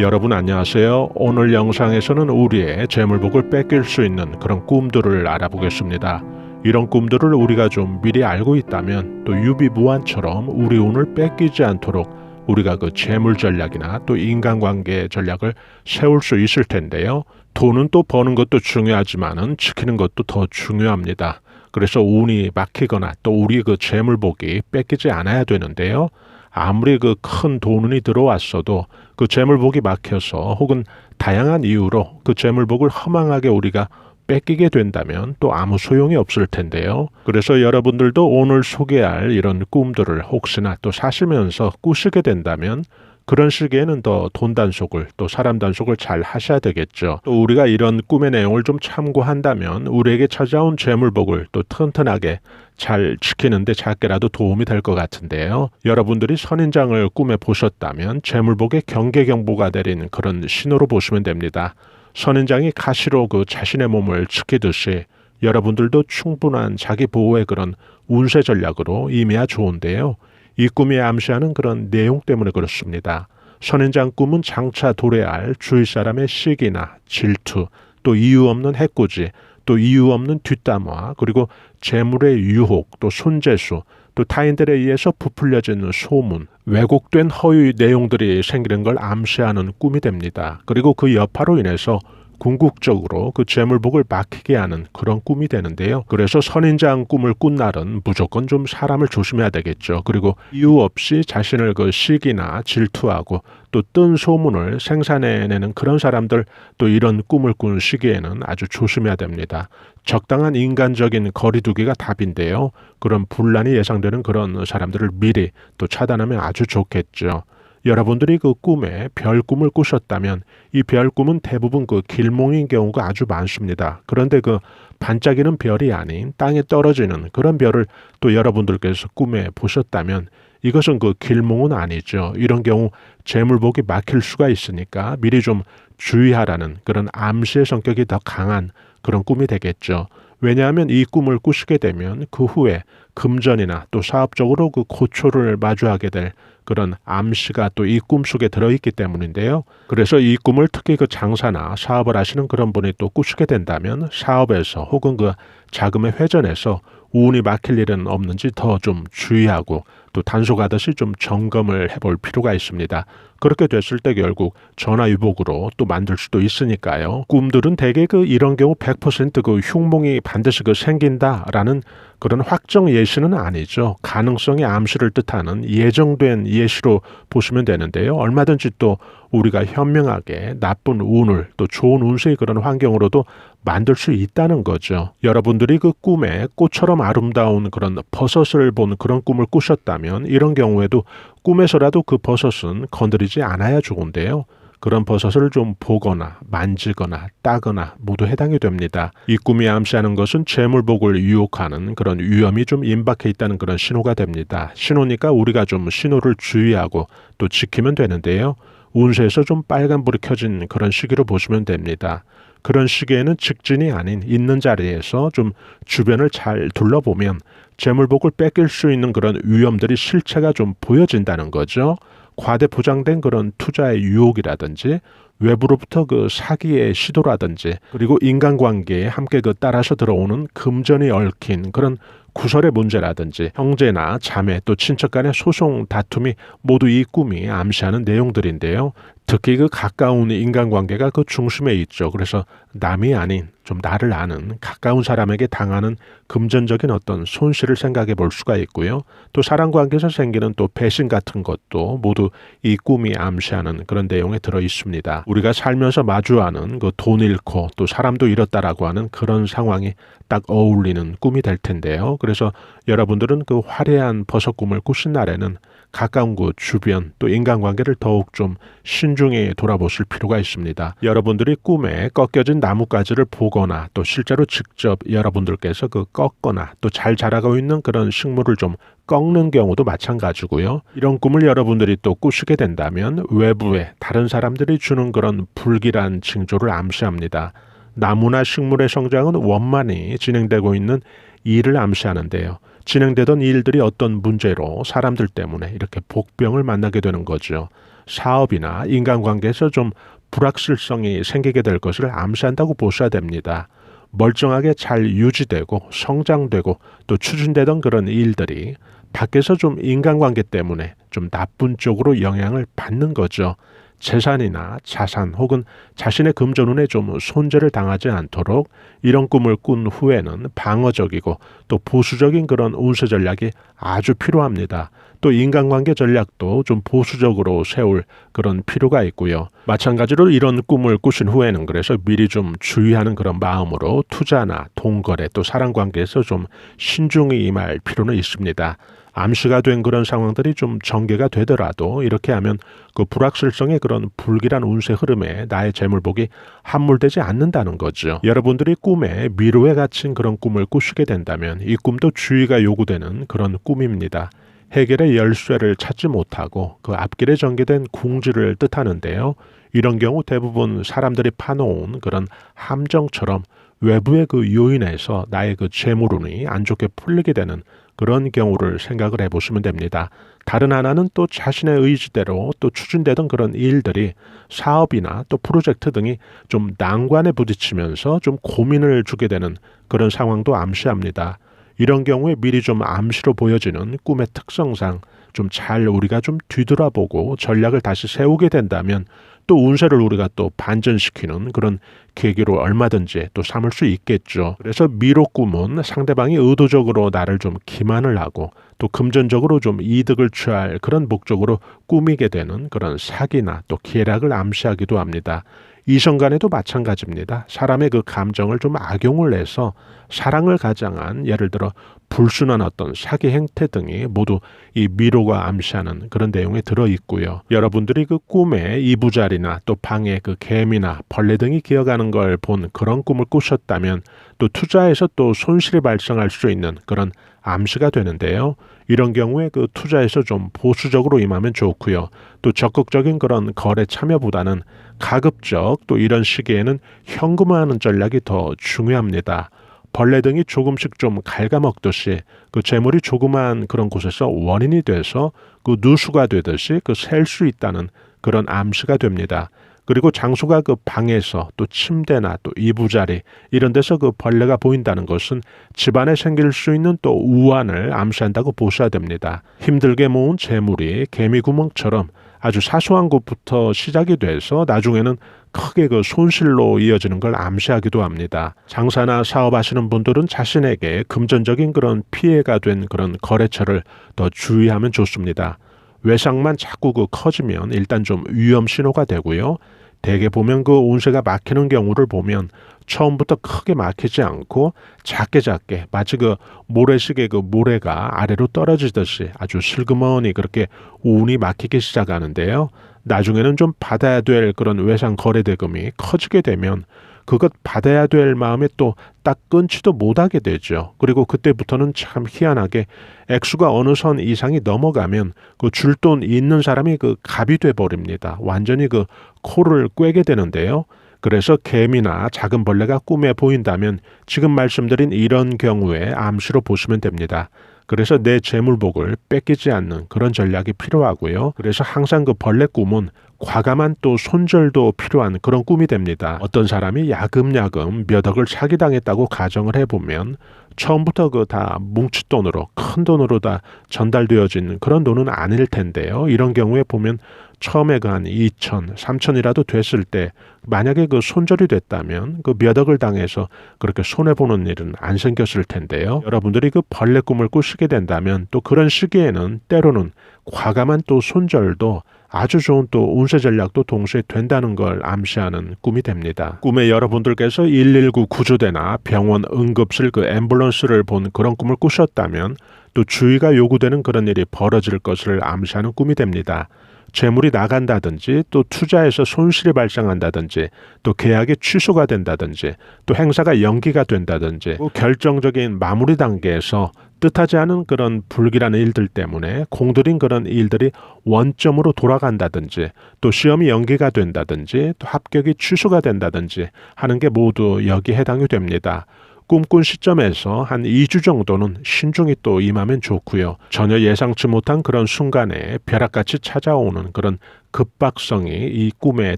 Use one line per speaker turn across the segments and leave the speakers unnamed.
여러분 안녕하세요. 오늘 영상에서는 우리의 재물복을 뺏길 수 있는 그런 꿈들을 알아보겠습니다. 이런 꿈들을 우리가 좀 미리 알고 있다면 또 유비무환처럼 우리 운을 뺏기지 않도록 우리가 그 재물 전략이나 또 인간관계 전략을 세울 수 있을 텐데요. 돈은 또 버는 것도 중요하지만은 지키는 것도 더 중요합니다. 그래서 운이 막히거나 또 우리 그 재물복이 뺏기지 않아야 되는데요. 아무리 그 큰 돈운이 들어왔어도 그 재물복이 막혀서 혹은 다양한 이유로 그 재물복을 허망하게 우리가 뺏기게 된다면 또 아무 소용이 없을 텐데요. 그래서 여러분들도 오늘 소개할 이런 꿈들을 혹시나 또 사시면서 꾸시게 된다면 그런 시기에는 더 돈 단속을 또 사람 단속을 잘 하셔야 되겠죠. 또 우리가 이런 꿈의 내용을 좀 참고한다면 우리에게 찾아온 재물복을 또 튼튼하게 잘 지키는데 작게라도 도움이 될 것 같은데요. 여러분들이 선인장을 꿈에 보셨다면 재물복의 경계경보가 내린 그런 신호로 보시면 됩니다. 선인장이 가시로 그 자신의 몸을 지키듯이 여러분들도 충분한 자기 보호의 그런 운세 전략으로 임해야 좋은데요. 이 꿈이 암시하는 그런 내용 때문에 그렇습니다. 선인장 꿈은 장차 도래할 주위 사람의 시기나 질투, 또 이유 없는 해코지, 또 이유 없는 뒷담화, 그리고 재물의 유혹, 또 손재수, 또 타인들에 의해서 부풀려지는 소문, 왜곡된 허위 내용들이 생기는 걸 암시하는 꿈이 됩니다. 그리고 그 여파로 인해서 궁극적으로 그 재물복을 막히게 하는 그런 꿈이 되는데요. 그래서 선인장 꿈을 꾼 날은 무조건 좀 사람을 조심해야 되겠죠. 그리고 이유 없이 자신을 그 시기나 질투하고 또 뜬 소문을 생산해내는 그런 사람들, 또 이런 꿈을 꾼 시기에는 아주 조심해야 됩니다. 적당한 인간적인 거리두기가 답인데요. 그런 분란이 예상되는 그런 사람들을 미리 또 차단하면 아주 좋겠죠. 여러분들이 그 꿈에 별 꿈을 꾸셨다면 이 별 꿈은 대부분 그 길몽인 경우가 아주 많습니다. 그런데 그 반짝이는 별이 아닌 땅에 떨어지는 그런 별을 또 여러분들께서 꿈에 보셨다면 이것은 그 길몽은 아니죠. 이런 경우 재물복이 막힐 수가 있으니까 미리 좀 주의하라는 그런 암시의 성격이 더 강한 그런 꿈이 되겠죠. 왜냐하면 이 꿈을 꾸시게 되면 그 후에 금전이나 또 사업적으로 그 고초를 마주하게 될 그런 암시가 또 이 꿈 속에 들어있기 때문인데요. 그래서 이 꿈을 특히 그 장사나 사업을 하시는 그런 분이 또 꾸시게 된다면 사업에서 혹은 그 자금의 회전에서 운이 막힐 일은 없는지 더 좀 주의하고 또 단속하듯이 좀 점검을 해볼 필요가 있습니다. 그렇게 됐을 때 결국 전화위복으로 또 만들 수도 있으니까요. 꿈들은 대개 그 이런 경우 100% 흉몽이 반드시 생긴다라는 그런 확정 예시는 아니죠. 가능성의 암시를 뜻하는 예정된 예시로 보시면 되는데요. 얼마든지 또 우리가 현명하게 나쁜 운을 또 좋은 운세의 그런 환경으로도 만들 수 있다는 거죠. 여러분들이 그 꿈에 꽃처럼 아름다운 그런 버섯을 본 그런 꿈을 꾸셨다면 이런 경우에도 꿈에서라도 그 버섯은 건드리지 않아야 좋은데요. 그런 버섯을 좀 보거나 만지거나 따거나 모두 해당이 됩니다. 이 꿈이 암시하는 것은 재물복을 유혹하는 그런 위험이 좀 임박해 있다는 그런 신호가 됩니다. 신호니까 우리가 좀 신호를 주의하고 또 지키면 되는데요. 운세에서 좀 빨간불이 켜진 그런 시기로 보시면 됩니다. 그런 시기에는 직진이 아닌 있는 자리에서 좀 주변을 잘 둘러보면 재물복을 뺏길 수 있는 그런 위험들이 실체가 좀 보여진다는 거죠. 과대 포장된 그런 투자의 유혹이라든지 외부로부터 그 사기의 시도라든지 그리고 인간관계에 함께 그 따라서 들어오는 금전이 얽힌 그런 구설의 문제라든지 형제나 자매 또 친척 간의 소송 다툼이 모두 이 꿈이 암시하는 내용들인데요. 특히 그 가까운 인간관계가 그 중심에 있죠. 그래서 남이 아닌 좀 나를 아는 가까운 사람에게 당하는 금전적인 어떤 손실을 생각해 볼 수가 있고요. 또 사람관계에서 생기는 또 배신 같은 것도 모두 이 꿈이 암시하는 그런 내용에 들어 있습니다. 우리가 살면서 마주하는 그 돈 잃고 또 사람도 잃었다라고 하는 그런 상황이 딱 어울리는 꿈이 될 텐데요. 그래서 여러분들은 그 화려한 버섯 꿈을 꾸신 날에는 가까운 곳 주변 또 인간관계를 더욱 좀 신중히 돌아보실 필요가 있습니다. 여러분들이 꿈에 꺾여진 나뭇가지를 보거나 또 실제로 직접 여러분들께서 그 꺾거나 또 잘 자라고 있는 그런 식물을 좀 꺾는 경우도 마찬가지고요. 이런 꿈을 여러분들이 또 꾸시게 된다면 외부에 다른 사람들이 주는 그런 불길한 징조를 암시합니다. 나무나 식물의 성장은 원만히 진행되고 있는 일을 암시하는데요. 진행되던 일들이 어떤 문제로 사람들 때문에 이렇게 복병을 만나게 되는 거죠. 사업이나 인간관계에서 좀 불확실성이 생기게 될 것을 암시한다고 보셔야 됩니다. 멀쩡하게 잘 유지되고 성장되고 또 추진되던 그런 일들이 밖에서 좀 인간관계 때문에 좀 나쁜 쪽으로 영향을 받는 거죠. 재산이나 자산 혹은 자신의 금전운에 좀 손재를 당하지 않도록 이런 꿈을 꾼 후에는 방어적이고 또 보수적인 그런 운세 전략이 아주 필요합니다. 또 인간관계 전략도 좀 보수적으로 세울 그런 필요가 있고요. 마찬가지로 이런 꿈을 꾸신 후에는 그래서 미리 좀 주의하는 그런 마음으로 투자나 돈거래 또 사랑관계에서 좀 신중히 임할 필요는 있습니다. 암시가 된 그런 상황들이 좀 전개가 되더라도 이렇게 하면 그 불확실성의 그런 불길한 운세 흐름에 나의 재물복이 함몰되지 않는다는 거죠. 여러분들이 꿈에 미로에 갇힌 그런 꿈을 꾸시게 된다면 이 꿈도 주의가 요구되는 그런 꿈입니다. 해결의 열쇠를 찾지 못하고 그 앞길에 전개된 궁지를 뜻하는데요. 이런 경우 대부분 사람들이 파놓은 그런 함정처럼 외부의 그 요인에서 나의 그 재물운이 안 좋게 풀리게 되는 그런 경우를 생각을 해보시면 됩니다. 다른 하나는 또 자신의 의지대로 또 추진되던 그런 일들이 사업이나 또 프로젝트 등이 좀 난관에 부딪히면서 좀 고민을 주게 되는 그런 상황도 암시합니다. 이런 경우에 미리 좀 암시로 보여지는 꿈의 특성상 좀 잘 우리가 좀 뒤돌아보고 전략을 다시 세우게 된다면 또 운세를 우리가 또 반전시키는 그런 계기로 얼마든지 또 삼을 수 있겠죠. 그래서 미로 꿈은 상대방이 의도적으로 나를 좀 기만을 하고 또 금전적으로 좀 이득을 취할 그런 목적으로 꾸미게 되는 그런 사기나 또 계략을 암시하기도 합니다. 이성 간에도 마찬가지입니다. 사람의 그 감정을 좀 악용을 해서 사랑을 가장한 예를 들어 불순한 어떤 사기 행태 등이 모두 이 미로가 암시하는 그런 내용에 들어있고요. 여러분들이 그 꿈에 이부자리나 또 방에 그 개미나 벌레 등이 기어가는 걸 본 그런 꿈을 꾸셨다면 또 투자에서 또 손실이 발생할 수 있는 그런 암시가 되는데요. 이런 경우에 그 투자에서 좀 보수적으로 임하면 좋고요. 또 적극적인 그런 거래 참여보다는 가급적 또 이런 시기에는 현금화하는 전략이 더 중요합니다. 벌레 등이 조금씩 좀 갉아먹듯이 그 재물이 조그마한 그런 곳에서 원인이 돼서 그 누수가 되듯이 그 셀 수 있다는 그런 암시가 됩니다. 그리고 장소가 그 방에서 또 침대나 또 이부자리 이런 데서 그 벌레가 보인다는 것은 집안에 생길 수 있는 또 우환을 암시한다고 보셔야 됩니다. 힘들게 모은 재물이 개미구멍처럼 아주 사소한 곳부터 시작이 돼서 나중에는 크게 그 손실로 이어지는 걸 암시하기도 합니다. 장사나 사업하시는 분들은 자신에게 금전적인 그런 피해가 된 그런 거래처를 더 주의하면 좋습니다. 외상만 자꾸 그 커지면 일단 좀 위험 신호가 되고요. 대개 보면 그 운세가 막히는 경우를 보면 처음부터 크게 막히지 않고 작게 마치 그 모래시계 그 모래가 아래로 떨어지듯이 아주 슬그머니 그렇게 운이 막히기 시작하는데요. 나중에는 좀 받아야 될 그런 외상 거래 대금이 커지게 되면 그것 받아야 될 마음에 또 딱 끊지도 못하게 되죠. 그리고 그때부터는 참 희한하게 액수가 어느 선 이상이 넘어가면 그 줄 돈 있는 사람이 그 갑이 돼 버립니다. 완전히 그 코를 꿰게 되는데요. 그래서 개미나 작은 벌레가 꿈에 보인다면 지금 말씀드린 이런 경우에 암시로 보시면 됩니다. 그래서 내 재물복을 뺏기지 않는 그런 전략이 필요하고요. 그래서 항상 그 벌레 꿈은 과감한 또 손절도 필요한 그런 꿈이 됩니다. 어떤 사람이 야금야금 몇 억을 사기당했다고 가정을 해보면 처음부터 그 다 뭉칫돈으로 큰 돈으로 다 전달되어진 그런 돈은 아닐 텐데요. 이런 경우에 보면 처음에 그 한 2천, 3천이라도 됐을 때 만약에 그 손절이 됐다면 그 몇 억을 당해서 그렇게 손해보는 일은 안 생겼을 텐데요. 여러분들이 그 벌레 꿈을 꾸시게 된다면 또 그런 시기에는 때로는 과감한 또 손절도 아주 좋은 또 운세 전략도 동시에 된다는 걸 암시하는 꿈이 됩니다. 꿈에 여러분들께서 119 구조대나 병원 응급실 그 앰뷸런스를 본 그런 꿈을 꾸셨다면 또 주의가 요구되는 그런 일이 벌어질 것을 암시하는 꿈이 됩니다. 재물이 나간다든지 또 투자에서 손실이 발생한다든지 또 계약이 취소가 된다든지 또 행사가 연기가 된다든지 또 결정적인 마무리 단계에서 뜻하지 않은 그런 불길한 일들 때문에 공들인 그런 일들이 원점으로 돌아간다든지 또 시험이 연기가 된다든지 또 합격이 취소가 된다든지 하는 게 모두 여기에 해당이 됩니다. 꿈꾼 시점에서 한 2주 정도는 신중히 또 임하면 좋고요. 전혀 예상치 못한 그런 순간에 벼락같이 찾아오는 그런 급박성이 이 꿈의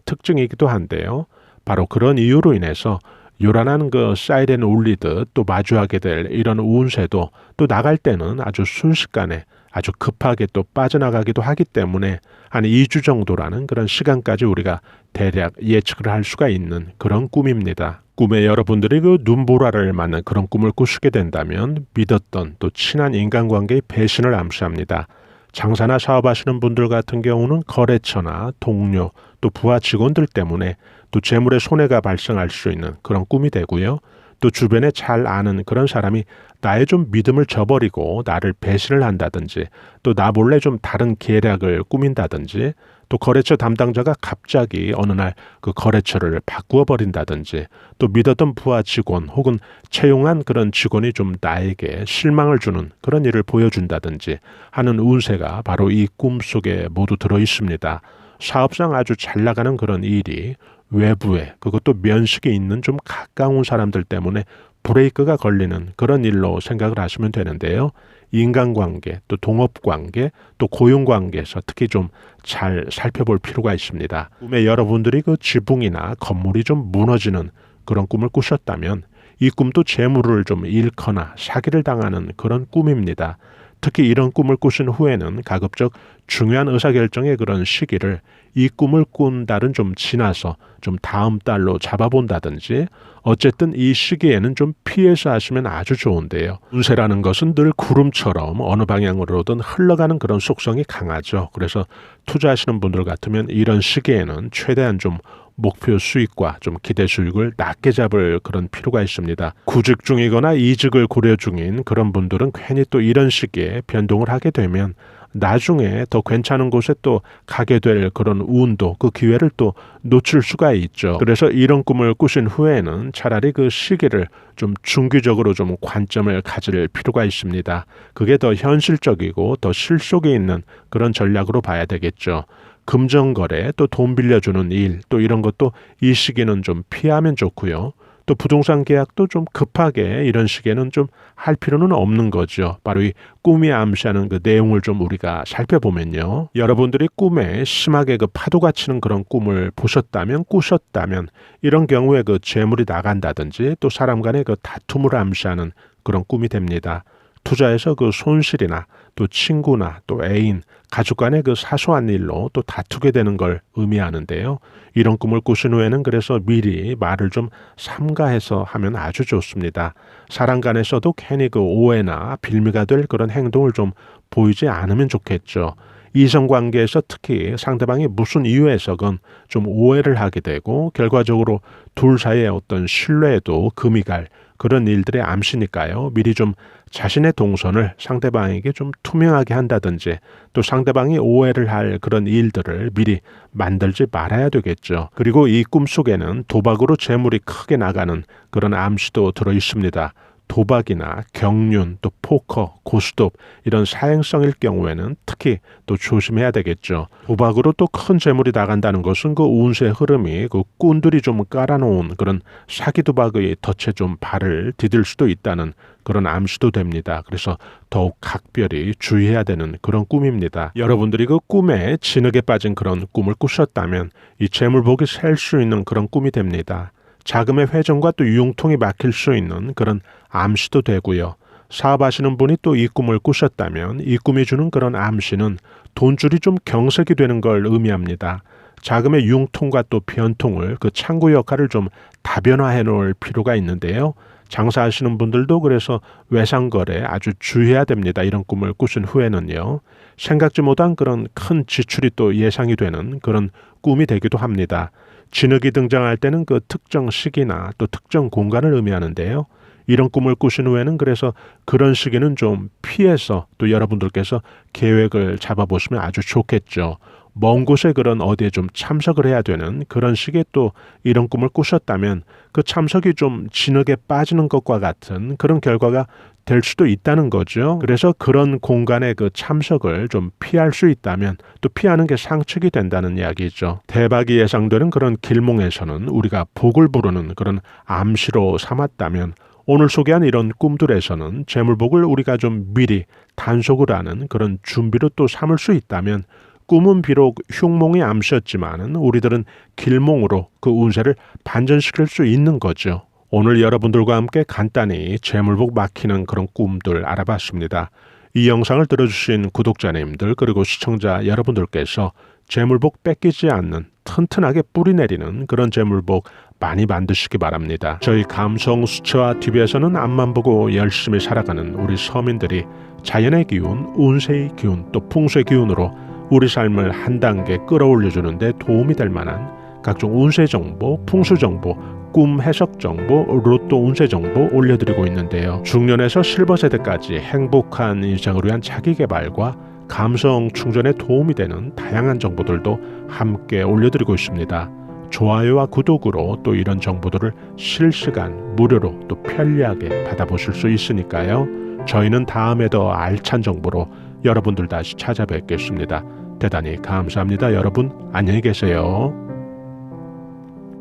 특징이기도 한데요. 바로 그런 이유로 인해서 요란한 그 사이렌 울리듯 또 마주하게 될 이런 운세도 또 나갈 때는 아주 순식간에 아주 급하게 또 빠져나가기도 하기 때문에 한 2주 정도라는 그런 시간까지 우리가 대략 예측을 할 수가 있는 그런 꿈입니다. 꿈에 여러분들이 그 눈보라를 맞는 그런 꿈을 꾸시게 된다면 믿었던 또 친한 인간관계의 배신을 암시합니다. 장사나 사업하시는 분들 같은 경우는 거래처나 동료 또 부하 직원들 때문에 또 재물의 손해가 발생할 수 있는 그런 꿈이 되고요. 또 주변에 잘 아는 그런 사람이 나의 좀 믿음을 저버리고 나를 배신을 한다든지 또 나 몰래 좀 다른 계략을 꾸민다든지 또 거래처 담당자가 갑자기 어느 날 그 거래처를 바꾸어 버린다든지 또 믿었던 부하 직원 혹은 채용한 그런 직원이 좀 나에게 실망을 주는 그런 일을 보여준다든지 하는 운세가 바로 이 꿈 속에 모두 들어 있습니다. 사업상 아주 잘 나가는 그런 일이 외부에 그것도 면식이 있는 좀 가까운 사람들 때문에 브레이크가 걸리는 그런 일로 생각을 하시면 되는데요. 인간관계, 또 동업관계, 또 고용관계에서 특히 좀 잘 살펴볼 필요가 있습니다. 꿈에 여러분들이 그 지붕이나 건물이 좀 무너지는 그런 꿈을 꾸셨다면 이 꿈도 재물을 좀 잃거나 사기를 당하는 그런 꿈입니다. 특히 이런 꿈을 꾸신 후에는 가급적 중요한 의사결정의 그런 시기를 이 꿈을 꾼 달은 좀 지나서 좀 다음 달로 잡아본다든지 어쨌든 이 시기에는 좀 피해서 하시면 아주 좋은데요. 운세라는 것은 늘 구름처럼 어느 방향으로든 흘러가는 그런 속성이 강하죠. 그래서 투자하시는 분들 같으면 이런 시기에는 최대한 좀 목표 수익과 좀 기대 수익을 낮게 잡을 그런 필요가 있습니다. 구직 중이거나 이직을 고려 중인 그런 분들은 괜히 또 이런 시기에 변동을 하게 되면 나중에 더 괜찮은 곳에 또 가게 될 그런 운도 그 기회를 또 놓칠 수가 있죠. 그래서 이런 꿈을 꾸신 후에는 차라리 그 시기를 좀 중기적으로 좀 관점을 가질 필요가 있습니다. 그게 더 현실적이고 더 실속이 있는 그런 전략으로 봐야 되겠죠. 금전거래, 또 돈 빌려주는 일, 또 이런 것도 이 시기는 좀 피하면 좋고요. 또 부동산 계약도 좀 급하게 이런 시기에는 좀 할 필요는 없는 거죠. 바로 이 꿈이 암시하는 그 내용을 좀 우리가 살펴보면요. 여러분들이 꿈에 심하게 그 파도가 치는 그런 꿈을 보셨다면, 꾸셨다면 이런 경우에 그 재물이 나간다든지 또 사람 간의 그 다툼을 암시하는 그런 꿈이 됩니다. 투자에서 그 손실이나 또 친구나 또 애인, 가족 간의 그 사소한 일로 또 다투게 되는 걸 의미하는데요. 이런 꿈을 꾸신 후에는 그래서 미리 말을 좀 삼가해서 하면 아주 좋습니다. 사람 간에서도 괜히 그 오해나 빌미가 될 그런 행동을 좀 보이지 않으면 좋겠죠. 이성관계에서 특히 상대방이 무슨 이유에서건 좀 오해를 하게 되고 결과적으로 둘 사이의 어떤 신뢰에도 금이 갈 그런 일들의 암시니까요. 미리 좀 자신의 동선을 상대방에게 좀 투명하게 한다든지 또 상대방이 오해를 할 그런 일들을 미리 만들지 말아야 되겠죠. 그리고 이 꿈속에는 도박으로 재물이 크게 나가는 그런 암시도 들어 있습니다. 도박이나 경륜, 또 포커, 고스톱 이런 사행성일 경우에는 특히 또 조심해야 되겠죠. 도박으로 또 큰 재물이 나간다는 것은 그 운세 흐름이 그 꾼들이 좀 깔아놓은 그런 사기 도박의 덫에 좀 발을 디딜 수도 있다는 그런 암시도 됩니다. 그래서 더욱 각별히 주의해야 되는 그런 꿈입니다. 여러분들이 그 꿈에 진흙에 빠진 그런 꿈을 꾸셨다면 이 재물복이 셀 수 있는 그런 꿈이 됩니다. 자금의 회전과 또 융통이 막힐 수 있는 그런 암시도 되고요. 사업하시는 분이 또 이 꿈을 꾸셨다면 이 꿈이 주는 그런 암시는 돈줄이 좀 경색이 되는 걸 의미합니다. 자금의 융통과 또 변통을 그 창구 역할을 좀 다변화해 놓을 필요가 있는데요. 장사하시는 분들도 그래서 외상거래 아주 주의해야 됩니다. 이런 꿈을 꾸신 후에는요. 생각지 못한 그런 큰 지출이 또 예상이 되는 그런 꿈이 되기도 합니다. 진흙이 등장할 때는 그 특정 시기나 또 특정 공간을 의미하는데요. 이런 꿈을 꾸신 후에는 그래서 그런 시기는 좀 피해서 또 여러분들께서 계획을 잡아보시면 아주 좋겠죠. 먼 곳에 그런 어디에 좀 참석을 해야 되는 그런 시기에 또 이런 꿈을 꾸셨다면 그 참석이 좀 진흙에 빠지는 것과 같은 그런 결과가 될 수도 있다는 거죠. 그래서 그런 공간에 그 참석을 좀 피할 수 있다면 또 피하는 게 상책이 된다는 이야기죠. 대박이 예상되는 그런 길몽에서는 우리가 복을 부르는 그런 암시로 삼았다면 오늘 소개한 이런 꿈들에서는 재물복을 우리가 좀 미리 단속을 하는 그런 준비로 또 삼을 수 있다면 꿈은 비록 흉몽이 암시였지만은 우리들은 길몽으로 그 운세를 반전시킬 수 있는 거죠. 오늘 여러분들과 함께 간단히 재물복 막히는 그런 꿈들 알아봤습니다. 이 영상을 들어주신 구독자님들 그리고 시청자 여러분들께서 재물복 뺏기지 않는 튼튼하게 뿌리내리는 그런 재물복 많이 만드시기 바랍니다. 저희 감성 수채화 TV에서는 앞만 보고 열심히 살아가는 우리 서민들이 자연의 기운, 운세의 기운, 또 풍수의 기운으로 우리 삶을 한 단계 끌어올려주는 데 도움이 될 만한 각종 운세 정보, 풍수 정보, 꿈 해석 정보, 로또 운세 정보 올려드리고 있는데요. 중년에서 실버 세대까지 행복한 인생을 위한 자기 개발과 감성 충전에 도움이 되는 다양한 정보들도 함께 올려드리고 있습니다. 좋아요와 구독으로 또 이런 정보들을 실시간 무료로 또 편리하게 받아보실 수 있으니까요. 저희는 다음에 더 알찬 정보로 여러분들 다시 찾아뵙겠습니다. 대단히 감사합니다. 여러분 안녕히 계세요.